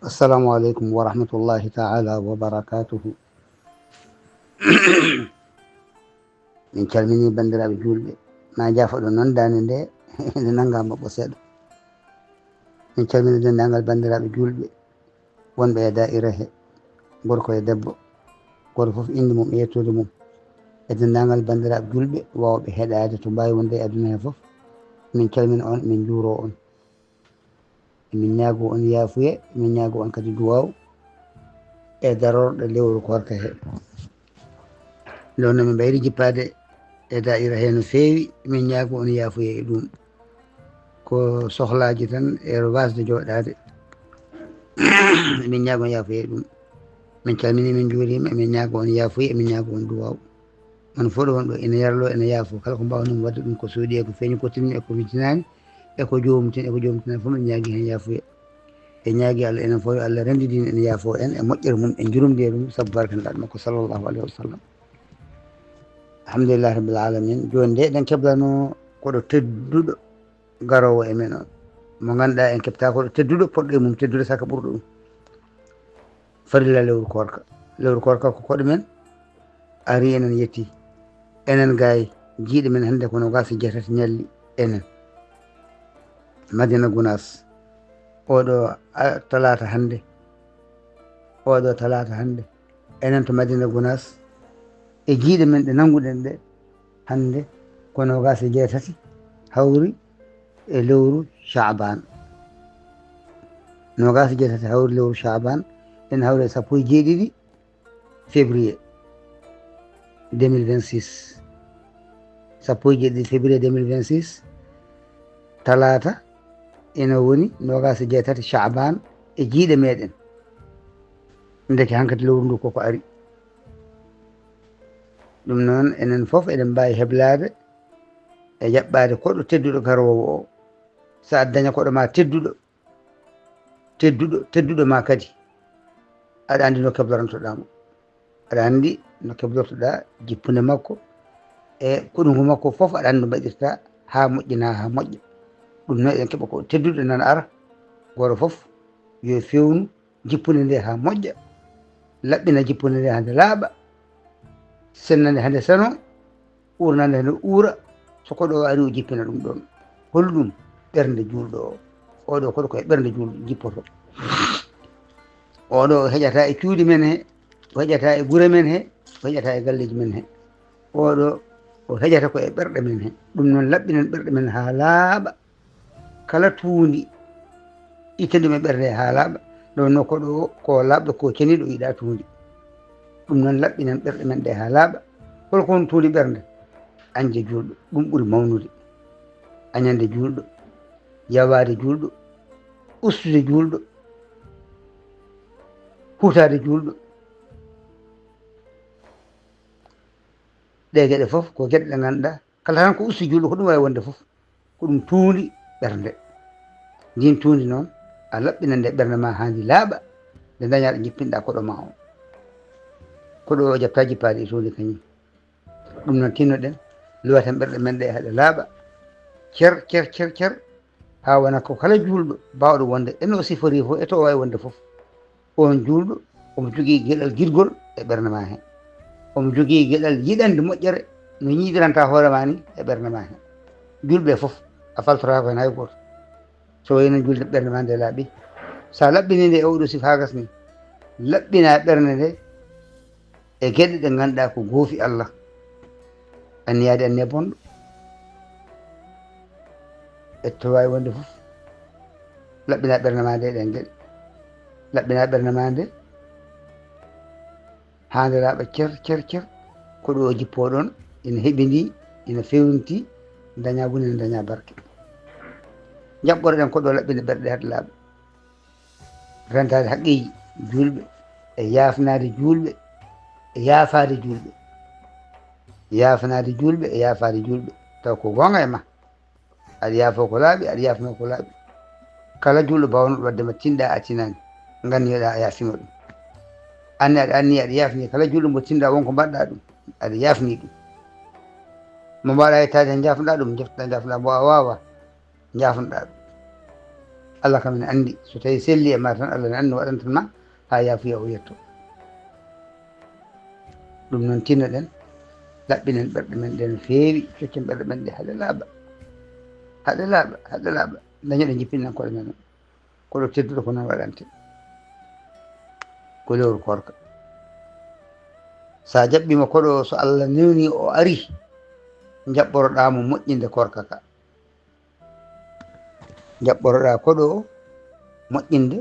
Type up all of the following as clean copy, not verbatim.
السلام عليكم ورحمة الله تعالى وبركاته. min calmini bandiraɓe julɓe ma jafoɗo noon dande nde nde nangga mabɓo seeɗa. min calmini dendagal bandiraɓe julɓe wonɓe e da'ira he, gorko e debbo, goto foof inde mum e yettude mum, e dendagal bandiraɓe julɓe wawɓe heɗade to mbawi wonde e aduna he foof. min calmini on, min juuro on, min ñaago on yaafuye, min ñaago on kadi duwaw e darorɗo lewru korka he. nde wonno min ɓayri jippade e da'ira he no feewi, min ñaago on yaafuye e ɗum, ko sohlaji tan e wasde joɗade min ñaago on yaafuye e ɗum. min calmini, min juurima, emin ñaago on yaafuye, emin ñaago on duwaw. on fof ɗo wonɗo ene yarlo ene yaafo kala ko mbawnomi wadde ɗum ko sooɗi e ko feeñi ko tinni e ko wijinani e ko jomum tin e ko jomum tinani fof min ñaagui hen yaafuye e ñaagui Allah enen fof yo Allah rendidin en yaafo en e moƴƴere mum e jurumde ɗum saabu barkanɗaɗo makko sallllahu alayhi wa sallam. alhamdulillahi rabbil alamin. joni nde eɗen keblano koɗo tedduɗo garowo e men on mo ganduɗa en keɓta koɗo tedduɗo poɗɗo e mum teddude saka ɓurɗo ɗum farilla lewru korka. lewru korka ko koɗo men ari enen yetti enen gayi jiiɗe men hannde kono gasa jeetati ñalli enen Madina Gounass. oɗo talata hannde enen to Madina Gounass e jiiɗe men ɗe nanguɗen ɗe hannde kono gasa jeetati hawri e lewru Chaban. no gasa jeetati hawri lewru Chaban, en hawri e 17 février 2026. 17 février 2026 talata ina woni nogasa jeetati Chaban e jiiɗe meɗen, ndeke hankkadi lewru ndu koko ari. ɗum noon enen foof eɗen mbawi heblade e jaɓɓade koɗo tedduɗo garowo o. sa daña koɗo ma tedduɗo ma kadi aɗa andi no keblortoɗamo, aɗa andi no keblortoɗa jippude makko e kuɗungu makko foof aɗa andi no mbaɗirta ha moƴƴina ha moƴƴa. ɗum noon eɗen keeɓa ko tedduɗo nan ara, goto foof yo fewnu jippude nde ha moƴƴa, laɓɓina jippude nde hande laaɓa, sennande hande seno, urnande hande uura. so koɗo o ari o jippina ɗum ɗon holɗum ɓernde julɗo o. oɗo koɗo koye ɓernde julɗo jippoto. oɗo o heƴata e cuuɗi men he, o heƴata e guure men he, o heƴata e galleji men he. oɗo o heƴata ko e ɓerɗe men he. ɗum noon laɓɓinen ɓerɗe men ha laaɓa, kala tuundi ittandi men ɓerde ha laaɓa. ɗo wonno koɗo ko laaɓɗo ko ceniɗo yiɗa tuundi. ɗum noon laɓɓinen ɓerɗe men ɗe ha laaɓa. holko woni tuundi ɓernde? anje julɗo, ɗum ɓuuri mawnude. añande julɗo, yawade julɗo, ustude julɗo, hutade julɗo. ɗe gueɗe foof ko gueɗe ɗe ganduɗa kala tan ko usti julɗo ko ɗum wawi wonde foof ko ɗum tuundi ɓernde. ndin tuundi noon a laɓɓina nde ɓernde ma handi laaɓa, nde dañaɗo jippinɗa koɗo ma o. koɗo o jaɓta jippade e tuundi kañum. ɗum noon tinnoɗen luwaten ɓerɗe men ɗe haɗe laaɓa cer ha wona ko kala julɗo bawɗo wonde eno o sifori fof e to o wawi wonde foof. on julɗo omo jogui gueɗal guidgol e ɓernde ma he, omo jogui gueɗal yiɗande moƴƴere no ñiɗiranta hoorema ni e ɓernde ma he. julɓe foof a faltorako hen hay goto so wayno julde ɓernde ma nde laaɓi. sa laɓɓini nde e oɗo sifa ha gasni, laɓɓina ɓernde nde e gueɗe ɗe ganduɗa ko goofi Allah, anniyade anniya bonɗo e to wawi wonde foof. laɓɓina ɓernde ma nde ɗen gueɗe, laɓɓina ɓernde ma nde ha nde laaɓa cer koɗo o jippo ɗon ina heeɓidi, ina fewniti, daña woni ne daña barke. jaɓɓoroɗen koɗo laɓɓinde ɓerɗe haɗe laaɓa, rentade haqqiji julɓe e yafnade julɓe e yaafade julɓe, yafanade julɓe e yaafade julɓe. taw ko gonga e ma, aɗa yaafo ko laaɓi, aɗa yaafno ko laaɓi. kala julɗo bawnoɗo waddema tinɗa a tinani, ganniyoɗa a yaafima ɗum. anne aɗa anni aɗa yafni kala julɗo mo tinɗa wonko mbaɗɗa ɗum aɗa yafni ɗum. mo mbaɗa yettade hen jafnoɗa ɗum jeftoɗa jafnoɗa mo a wawa jafnoɗa ɗum. Allah kam ene anndi so tawi selli e ma tan Allah ne anndi waɗantanma ha yaafuya o yetto. ɗum noon tinnoɗen laɓɓinen ɓerɗe men ɗe no feewi, coccen ɓerɗe men ɗe haɗe laaɓa haɗe laaɓa dañoɗe jippinɗen koɗe men koɗo tedduɗo ko noon waɗante ko lewru korka. sa jaɓɓima koɗo so Allah newni o ari jaɓɓoroɗamo moƴƴinde korka ka, jaɓɓoroɗa koɗo o moƴƴinde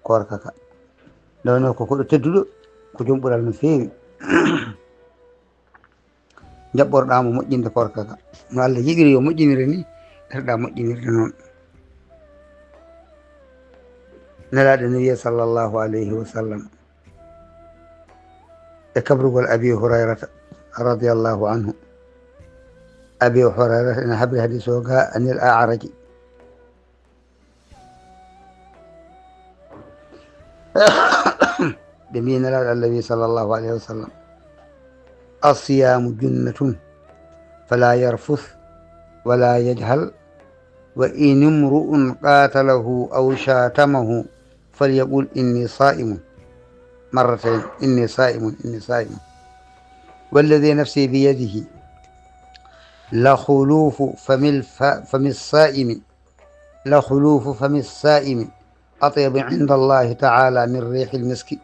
korka ka. nde wonno ko koɗo tedduɗo ko joom ɓural no feewi jaɓɓoroɗamo moƴƴinde korka ka no Allah yiɗiri yo moƴƴinire ni ɓerɗa moƴƴinirde noon. nelaɗo no wiya sallllahu alayhi wa sallam e kabrugol abi hurayrata radiallahu anhu. abi hurayrata ene habri hadis o ga anil a'raji ɓe mbi nelaɗo Allah wi sallllahu alayhi wa sallam alsiyamu junnatun fala yarfuth wala yajhal wa in imru'un qatalahu aw shatamahu falyaqul inni sa'imun مرتين إني صائم إني صائم والذي نفسي بيده لخلوف فم الصائم لخلوف فم الصائم أطيب عند الله تعالى من ريح المسك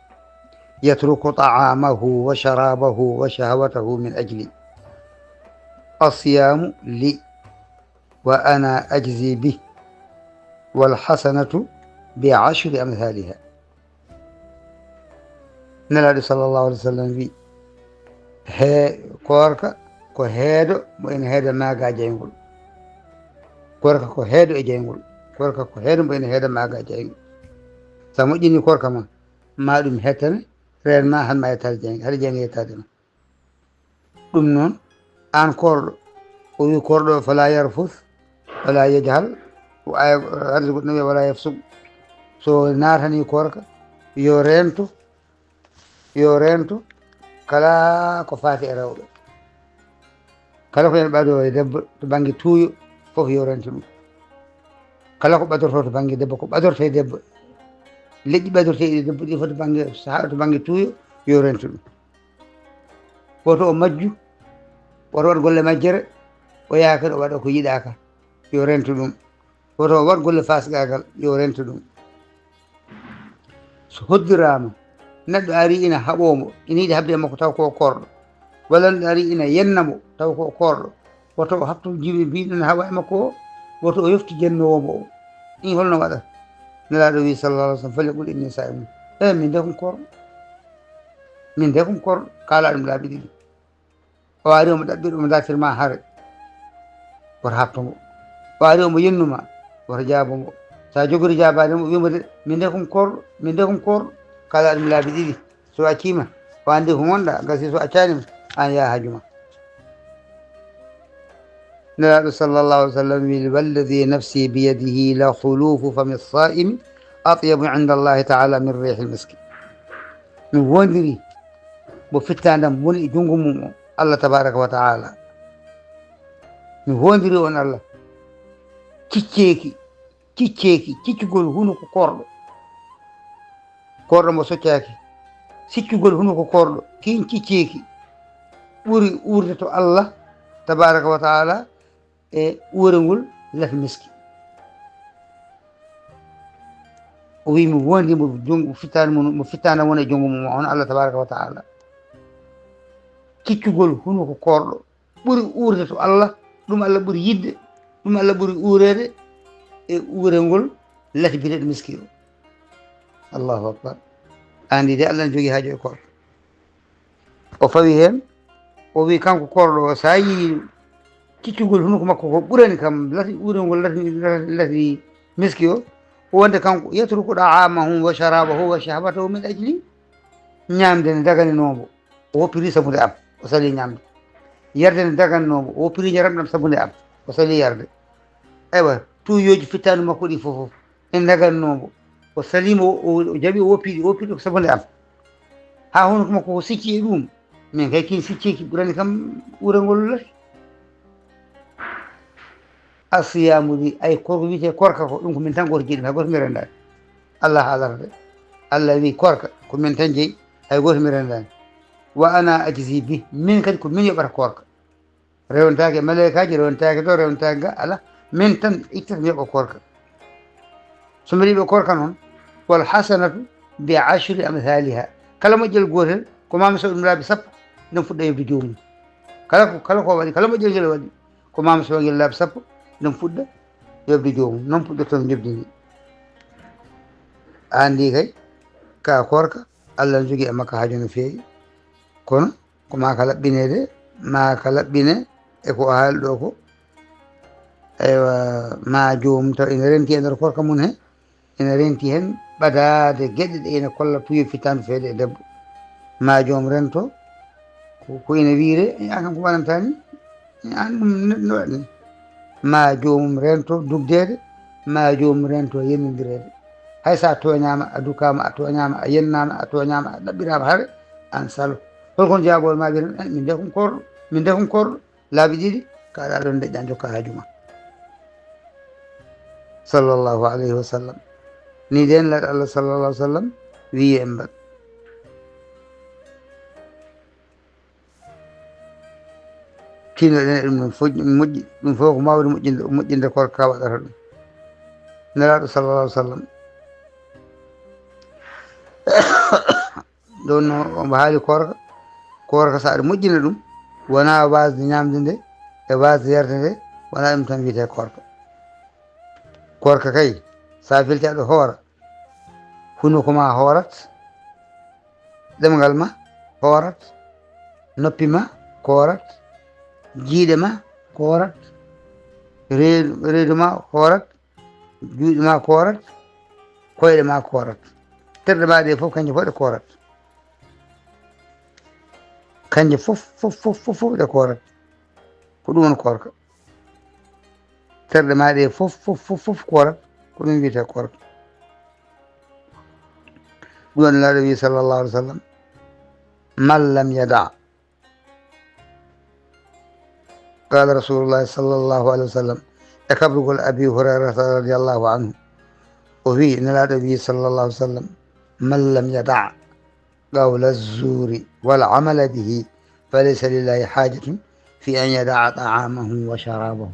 يترك طعامه وشرابه وشهوته من أجلي. الصيام لي وأنا أجزي به والحسنة بعشر أمثالها. nelaɗo sallllahu alih w sallam wi korka ko heedo mo ene heeda maaga jeygol. korka ko heedo e jeygol, korka ko heedo mo ene heeda maaga jeygol. sa moƴƴini korka ma ma ɗum hettane reen ma han ma yettade jeyge haɗa jeyge yettade ma. ɗum noon an korɗo o wi korɗo fala yarfus wala yajhal aya hadde goɗɗo wiya wala yafsuk. so natani korka yo rento kala ko faati e rewɓe, kala ko ene ɓaado e debbo to banggue tuuyo fof yo rento ɗum. kala ko ɓadorto to banggue debbo ko ɓadorto e debbo, leƴƴi ɓadorteɗi debbo ɗi fof to banggue tuuyo yo rento ɗum. woto o majju, woto waɗ golle majjere o yaaka ɗo waɗa ko yiɗaka yo rento ɗum. woto o waɗ golle fasgagal yo rento ɗum. so hoddirama neɗɗo ari ina haɓomo ina yiiɗi habde e makko taw ko korɗo, walla neɗɗo ari ina yennamo taw ko korɗo, woto o hatto jiiɓe mbiɗen haɓa e makko o, woto o yofti jennowomo o. ɗin holno waɗata? nelaɗo wi sallallah alih w sallam falyaqul inni sa'imun. min de kom korɗo, min de kom korɗo, kala ɗum laaɓi ɗiɗi. o ari omo ɗaɓɓiɗo omo dartirma haare woto haptomo, o ari omo yennuma woto jaabomo. sa jogori jabademo wimo de min de kom korɗo, min de kom korɗo, kala ɗum laabi ɗiɗi. so accima o andi ko gonɗa, gasi so accanima an yaha hajuma. nelaɗo sallllahu alih w sallam wi walladi nafsi biyadihi la khulufu fami saimi atyabu inda allahi taala min rihi lmiski. mi wondiri mo fittadam woni e junngo mum o Allah tabaraka wa taala. mi wondiri on Allah ciccugol hunuko korɗo, korɗo mo soccaki, siccugol hunuko korɗo kin cicceki ɓuri urde to Allah tabaraka wa taala e uurengol lef miski. o wi mi wondi mo fittana wona e junggo mum hono Allah tabaraka wa taala. ciccugol hunuko korɗo ɓuri urde to Allah, ɗum Allah ɓuri yidde, ɗum Allah ɓuri urede e uurengol lati bineɗo miski o. allahu akbar. andi de Allah ne jogui haajo e korɗo. o fawi hen o wi kanko korɗo o sa yi ciccugol hunuko makko ko ɓurani kam lati uurengol lati miski o wonde kanko yatrukuɗa amahum wa sharabahu wa shahbatahu min ajli. ñamde ne daganinomo o woppiri sabude am o sali ñamde, yarde ne dagannomo o woppiri jaramɗam sabude am o sali yarde. eywa tuuyoji fittanu makko ɗi fof en dagannomo o salima o jaɓi o woppiɗi ko sabude am ha hunuko makko ko sicci e ɗum. min kay kin sicceki ɓurani kam uurengol lati. الصيام دي أي كورك بيتي كورك إنكم من تنقر جيل هقول ميرندان الله هذا الذي كورك كل من تنجي هيقول ميرندان وأنا أجزي به من كد كل من يبرك كورك ريون تاجي ملك هاجي ريون تاجي دور ريون تاجي على من تن يكتب يبقى كورك سمري بكورك نون والحسنة بعشر أمثالها كلام جل قول كما مسؤول ملا بسب نفود يبديهم كلا ودي كلام جل ودي كما مسؤول ملا بسب نفود يبديهم نفود تنجبني عندي كي كورك الله نجي أما كهاجون فيه كون كما كلا بينه ما كلا بينه إكو أهل دوكو أيوة ما جوم تو إن رنتي أنا كورك منه إن رنتي هن بدا جدد إن كل توي فتان في دب ما جوم رنتو كوين بيره يعني كم كمان تاني يعني ما جوم رنتو دكتور ما جوم رنتو يندري هاي ساتو نعم أدوكام أتو نعم أينام أتو نعم لبيرا بحر أنسالو كل جابول ما بين من دهم كور لا بيجي كذا لون دجاجو كهاجما صلى الله عليه وسلم نيدين لا الله صلى الله عليه وسلم وي أمبر كنا من فوق ما هو مجد ذكر كاوة نرى صلى الله عليه وسلم دون بحالي كورك سعر مجد لهم وانا باز نيام دنده باز زيارته وانا امتن بيته كورك كي سافل تعدو هورا هنو كما هورت دم غلما هورت نبي ما كورت جيد ما كورت ريد ما كورت جود ما كورت كويل ما كورت ترد بعد فوق كان يفوت كورت كان يفوف ده كورت كلون كورت ترد ما دي فوف كورت كلون بيته كورت قال النبي صلى الله عليه وسلم من لم يدع قال رسول الله صلى الله عليه وسلم يقول أبي هريرة رضي الله عنه وفي إن النبي صلى الله عليه وسلم من لم يدع قول الزور والعمل به فليس لله حاجة في أن يدع طعامه وشرابه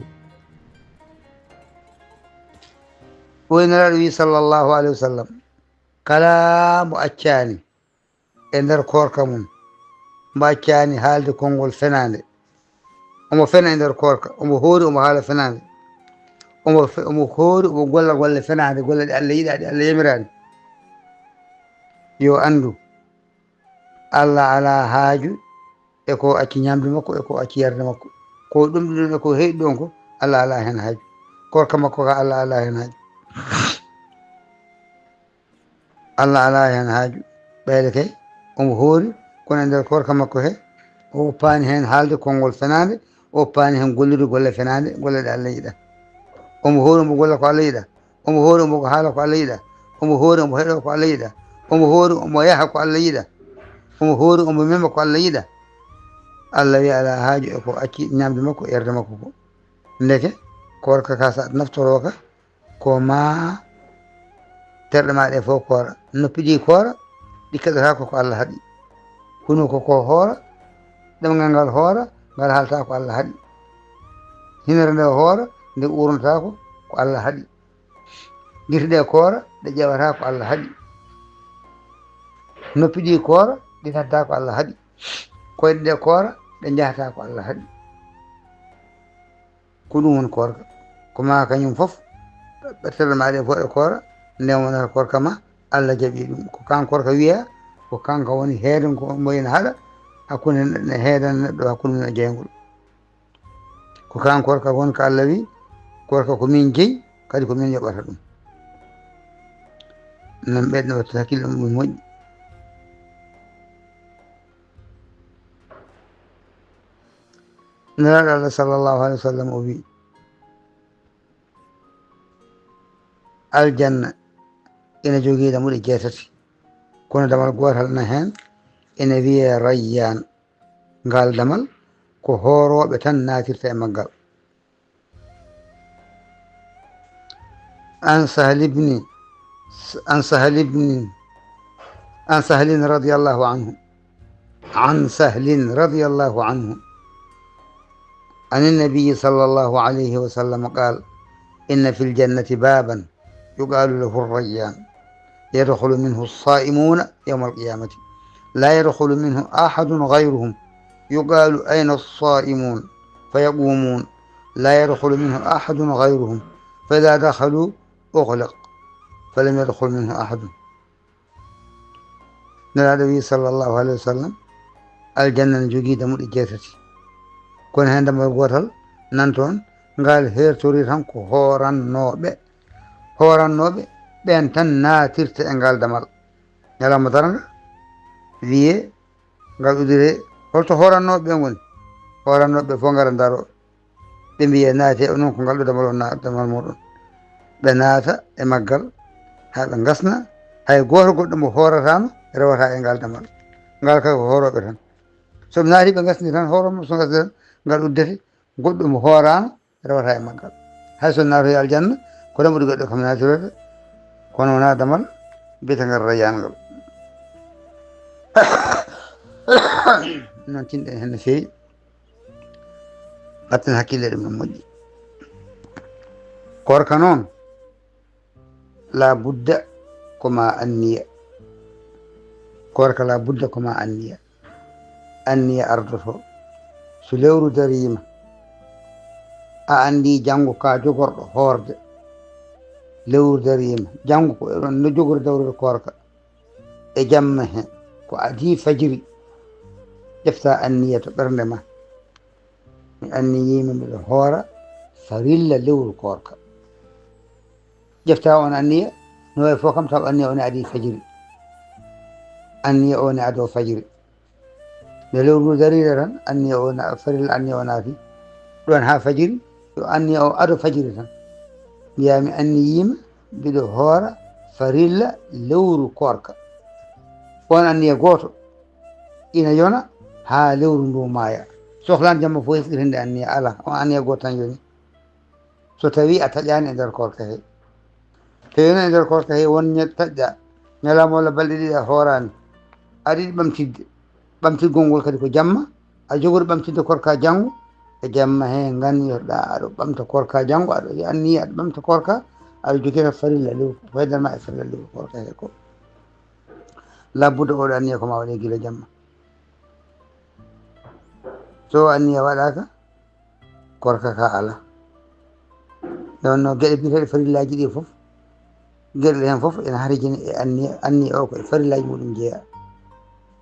وإن النبي صلى الله عليه وسلم كلام أتشاني إن الكوركمون بأتشاني هالد كونغول فناني أمو فنان إن الكورك أمو هوري أمو هالد فناني أمو هوري أمو قول فناني قول اللي يمراني يو أندو الله على هاجو eko acci ñamde makko eko acci yarde makko ko ɗum ɗum eko heeɗi ɗon ko Allah ala hen haaju korka makko ka Allah ala hen haaju Allah ala hen haaju ɓeyde kay omo hoori kono e nder korka makko he o paani hen haalde konngol fenade o paani hen gollude golle fenade golle ɗe Allah yiɗa omo hoori omo golla ko Allah yiɗa omo hoori omo haala ko Allah yiɗa omo hoori omo heɗo ko Allah yiɗa omo hoori omo yaha ko Allah yiɗa omo hoori omo mema ko Allah yiɗa Allah wi ala haaju e ko acci ñamde makko erde makko ko ndeke korka ka sa naftoroka ko ma terɗe maɗe fof koora noppi ɗi koora ɗi keɗotako ko Allah haaɗi hunu ko hoora ɗemgal ngal hoora ngal haalta ko Allah haaɗi hinere nde hoora nde urnotako ko Allah haaɗi guite ɗe koora ɗe ƴewata ko Allah haaɗi noppi ɗi koora ɗi tadda ko Allah haaɗi koyɗe ɗe koora ɗe jahata ko Allah haaɗi ko ɗum woni korka koma kañum fof ɓertere maɗe fof e koora nden wonata korka ma Allah jaɓi ɗum ko kan korka wiya ko kanka woni heeden ko moyena haɗa hakkude ne heedan neɗɗo hakkude mum e jeygol ko kan korka won ko Allah wi korka ko min jeeyi kadi ko min yoɓata ɗum nan ɓeɗno watta hakkille ɗum moƴƴi nelaɗo Allah sallllahu alayhi wa sallam o wi aljanna ina jogii damuɗe jeetati kono damal gotal na hen ene wiye rayyan ngal damal ko hooroɓe tan natirta e maggal عن سهل بن عن سهل بن عن سهل رضي الله عنه عن سهل رضي الله عنه عن النبي صلى الله عليه وسلم قال: إن في الجنة بابا يقال له الريان، يدخل منه الصائمون يوم القيامة، لا يدخل منه أحد غيرهم، يقال: أين الصائمون؟ فيقومون، لا يدخل منه أحد غيرهم، فإذا دخلوا أغلق، فلم يدخل منه أحد. النبي صلى الله عليه وسلم الجنة جوجيدا مودي جيتاتي كون هندما غوتال نانتون ngal hertori tan ko horannoɓe ɓen tan naatirta e ngal damal ñalawma daranga wiye ngal udire holto horannoɓe ɓen woni. horannoɓe fof ngara daro ɓe mbiye naate onon ko ngal ɗo damal o damal moɗon, ɓe naata e maggal ha ɓe gasna, hay goto goɗɗo mo horatama rewata e ngal damal ngal kay ko horoɓe tan. soɓe naati ɓe gasni tan horomo so gasni tan ngal uddete, goɗɗo mo horama rewata e maggal. hay so naatoy aljanna ko ɗum goɗɗo kam naatirede, kono wona damal biyetegal rayyan ngal. noon tinɗen hen no fewi, batten hakkille ɗum no moƴƴi. korka noon la budda koma anniya, korka la budda koma anniya. anniya ardoto so lewru darima a andi janggo ka jogorɗo horde, lewru darima janggo ko ɗon no jogori dawrude korka e jamma hen ko adi fajiri, ƴefta anniya to ɓernde ma: mi anniyima mbiɗa hoora farilla lewru korka. ƴefta on anniya no wayi fof kam taw anniya o ne adi fajiri, anniya o ne ado fajiri. nde lewru ndu darire tan anniya o farilla anniya o naati ɗon ha fajiri, yo anniya o ado fajiri tan mbiyami anniyima mbiɗo hoora farilla lewru korka. on anniya goto ina yona ha lewru ndu maaya. sohlani jamma fof hesɗitinde anniya ala, on anniya goto tan yoni. so tawi a taƴani e nder korka he, to yoni e nder korka he won taƴƴa ñalawma walla balɗe ɗiɗi a hoorani, aɗa yiɗi ɓamtidde, ɓamtirgol ngol kadi ko jamma, a jogori ɓamtidde korka janggo, e jamma he ganniyoɗa aɗo ɓamta korka janggo, aɗa anniya aɗa ɓamta korka, aɗa joguita farilla lewru ko haydanma e farilla lewru korka he ko labbude oɗo anniya koma waɗe guila jamma. so anniya waɗaka korka ka ala. nde wonno gueɗe biteɗe farillaji ɗi foof, gueɗe ɗen foof ene harjini e anniya o koye farillaji muɗum jeeya.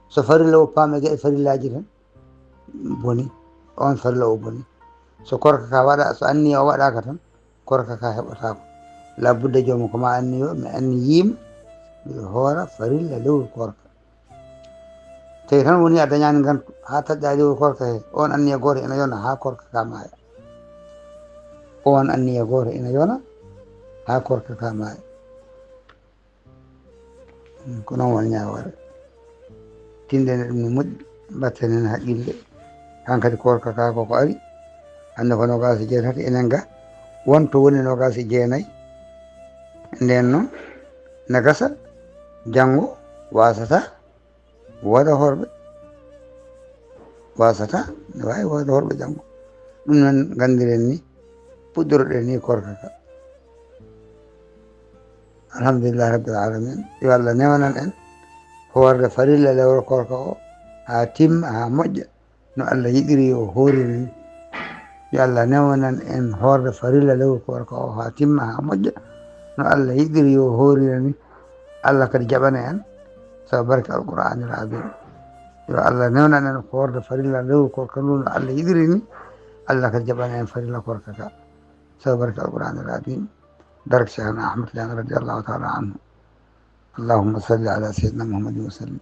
so farilla o paame gueɗe farillaji tan boni, on farilla o boni. so korka ka waɗa, so anniya o waɗaka tan korka ka heɓotako. labudde jomum koma anniyo mi anniyima mbiɗo hoora farilla lewru korka. tawi tan woni a dañani gantu ha taƴƴa lewru korka he, on anniya goto ina yona ha korka ka maaya. on anniya goto ina yona ha korka ka maaya. ko noon woni ñawore. tinɗene ɗum no moƴƴi, batten hen haqqille. hankadi korka ka koko ari hande ko nogas e jeetati, enen ga wonto woni nogas e jeenayyi. nden noon ne gasa janggo wasata woda horɓe, wasata ne wawi woda horɓe janggo. ɗum noon gandiren ni puɗɗoroɗen ni korka ka. alhamdulillahi rabbil alamin. yo Allah newanan en hoorde farilla lewru korka o ha timma ha moƴƴa no Allah yiɗiri o horiri ni. yo Allah newanan en hoorde farilla lewru korka o ha timma ha moƴƴa no Allah yiɗiri o horiri ni. Allah kadi jaɓana en sabu barke alqur'anil azim. yo Allah newanan en hoorde farilla lewru korka ndu no Allah yiɗiri ni. Allah kadi jaɓana en farilla korka ka sabu barke alqur'anil azim. درك شيخنا أحمد رضي الله تعالى عنه. اللهم صل على سيدنا محمد وسلم.